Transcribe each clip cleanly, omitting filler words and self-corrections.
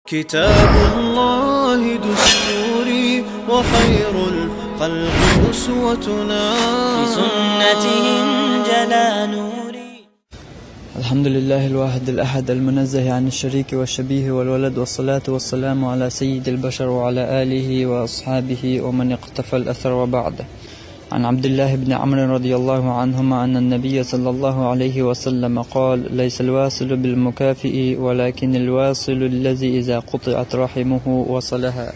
كتاب الله دستوري وخير الخلق أسوتنا، في سنته انجلى نوري. الحمد لله الواحد الأحد المنزه عن الشريك والشبيه والولد، والصلاة والسلام على سيد البشر وعلى آله وأصحابه ومن اقتفى الأثر وبعده. عن عبد الله بن عمرو رضي الله عنهما أن النبي صلى الله عليه وسلم قال: ليس الواصل بالمكافئ ولكن الواصل الذي إذا قطعت رحمه وصلها.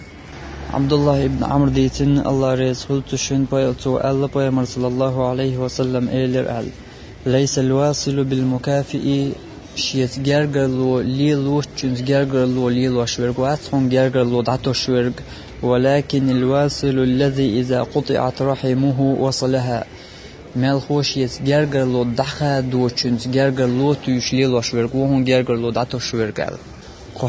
Abdullah ibn Amr deytin, Allah Resul tuşun payaltu Allah Peygamber sallallahu aleyhi ve sellem eyler al. Leysel vasilu bil mukafi'i şiyet gergerlu lilu çünz gergerlu lilu şverg ve atson gergerlu dato şverg. ولكن الواصل الذي إذا قطعت رحمه وصلها. مال خوش يس gergerlu daha do çünz gergerlu tuyuş lilu şverg ve hon gergerlu dato şverg al.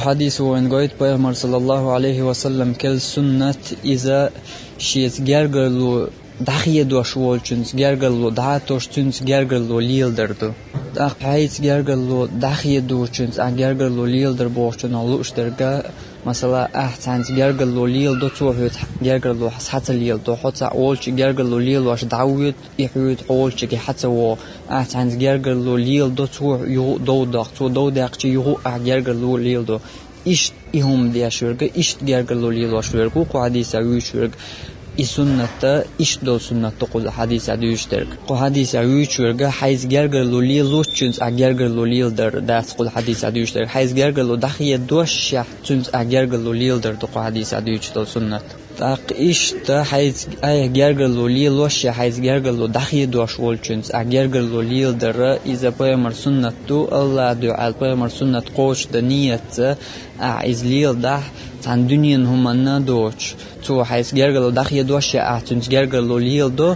Hadis وين قايت Peygamber sallallahu aleyhi ve sellem kel sünnet iza şiyet gergerlu dahiye doş volçuns gergerlu daha toştuns gergerlu lilderdu. Da hayt gergerlu dahiye doşuns gergerlu lilder boşun aluşterga mesela ahsans gergerlu lildo tuğut gergerlu hatta lildo hatta olç gergerlu lildo aş davut ihut olç ki hatta o ahsans gergerlu lildo tuğ doğdaqçı yuğu gergerlu lildo iş ihum diye şurga iş gergerlu lildo şurga ku hadisa yuşurg İsunnette iş dol sünnette kul hadise düştür. Ku hadise yuşurga hayz gergerlu lildo çüns gergerlu lilder das kul hadise düştür. Hayz gergerlu dahiye doş ya çüns gergerlu lilder ku hadise düştür sünnet. Tak işte hayz gergerlu lildo ya hayz gergerlu dahiye doş vol çüns gergerlu lilder iza Peygamber sünnettu Allah dua Peygamber sünnet koş da niyet iz lilda tan dünyanın humanna doç. تو حيث جرجلو داخل دوشة أعتنز جرجلو ليلدو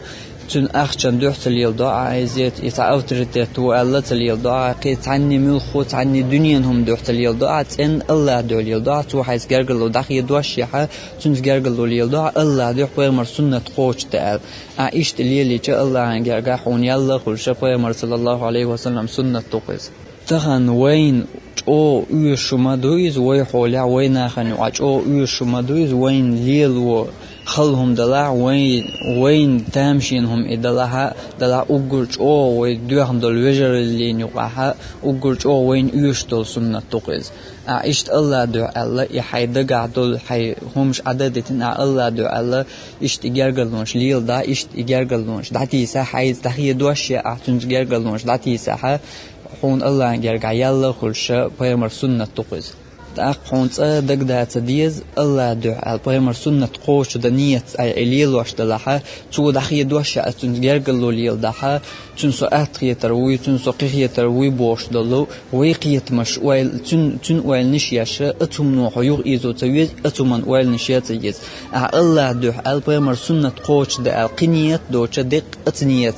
تون أخشن دوحت ليلدو عايزيت يتأوترتيت وألا تليلدو عقيت عني ملخو عني دنياهم دوحت ليلدو عتن الله دو ليلدو تو حيث جرجلو داخل دوشة تونز جرجلو ليلدو الله دو بيمر سنة قوش تال عيشت ليلي جا الله عن جرجا حون يلا كل شيء بيمر صلى الله عليه وسلم سنة تقيس تهن وين او يشمدويز وي حولا وين اخن او يشمدويز وين ليلو خلهم دلا وين تامشينهم ادلها دلا اوغرج او وي دوهم دل وجر اللي نوقها اوغرج او وين يشتل سنة تقيز عشت الله دو الله يحيد قعدل حي همش عددتنا الله دو الله اشت جرجلونش ليل دا اشت جرجلونش داتي سا حيز تخي دوش اعتنج جرجلونش داتي سا حون الله جرجع يلا كل شيء بيمر سنة تقيز تأقون تصدق ده تديز الله دعاء بيمر سنة قوش دنية الليل واش دلها تو دخيل دوش أتون جرجلو ليل دها تنسو أتقي تروي تنسو قية تروي بوش دلو ويقية مش ويل تن ويل نشيش أتوم نوح يغ إيزو تيز أتومن ويل نشيت تيز الله دعاء بيمر سنة قوش ده قنية دوش دق أتنيت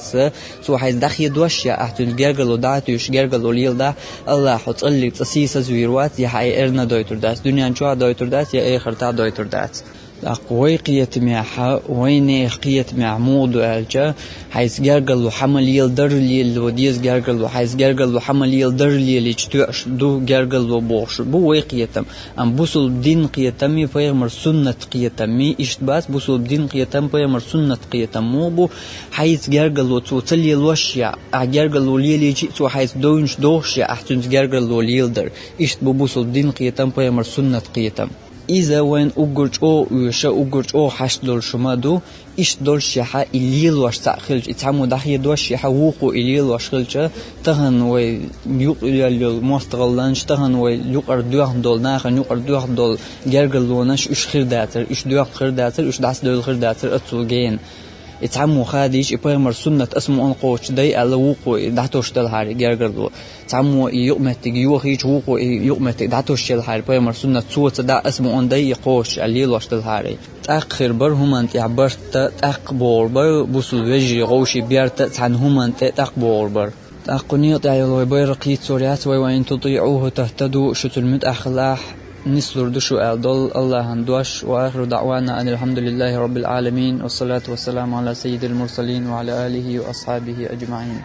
تو حيز دخيل دوش أتون جرجلو دعتوش جرجلو ليل ده الله حط اللي تسيس زويروات يحيي إرنا دويتر داس دنيا شو دويتر داس يا آخر تاع دويتر داس أقوي قية معها وين قية معمود وألجا حيث جرجل وحمل يلدر لي وديز جرجل وحيث جرجل وحمل يلدر لي اللي تشتوش دو جرجل وبوش بو قيتم أم بوصل دين قيتمي فيمر سنة قيتمي إشتباس بوصل دين قيتم فيمر سنة قيتم مو بو حيث جرجل وتوتلي الوشيا جرجل وليلي جيت حيث دونش دوشيا أحتنز جرجل وليلدر إشت بوصل دين قيتم فيمر سنة قيتم إذا وين أوجرج أو وش أوجرج أو حش دول شمادو إيش دول شيحة الليل واش تأخلج إتعمو دحية دول شيحة وقو الليل واش خلجة تهن وي يوق اللي مستغلانش تهن وي يوق أردوه دول ناخن يوق أردوه دول جرجلونش إيش خير داتر إيش دوق خير داتر إيش دعس دول خير داتر أتوجين إتعمو خاديش إبراهيم سنة اسمه أنقوش داي على وقو دعتوش دلهاري جرجلو تعمو يقمتك يوخيش وقو يقمتك دعتوش دلهاري إبراهيم سنة صوت دا اسمه أن داي قوش الليلوش دلهاري تأخر بر همانت يعبرت تأقبور بر بوصل وجي غوشي بيرت عن همانت تأقبور بر تأقنيط يعيلو بيرقيت سوريات وإن تطيعوه تهتدوا شتلمت أخلاح نسلر دشو أدل الله هندوش وآخر دعوانا أن الحمد لله رب العالمين والصلاة والسلام على سيد المرسلين وعلى آله وأصحابه أجمعين.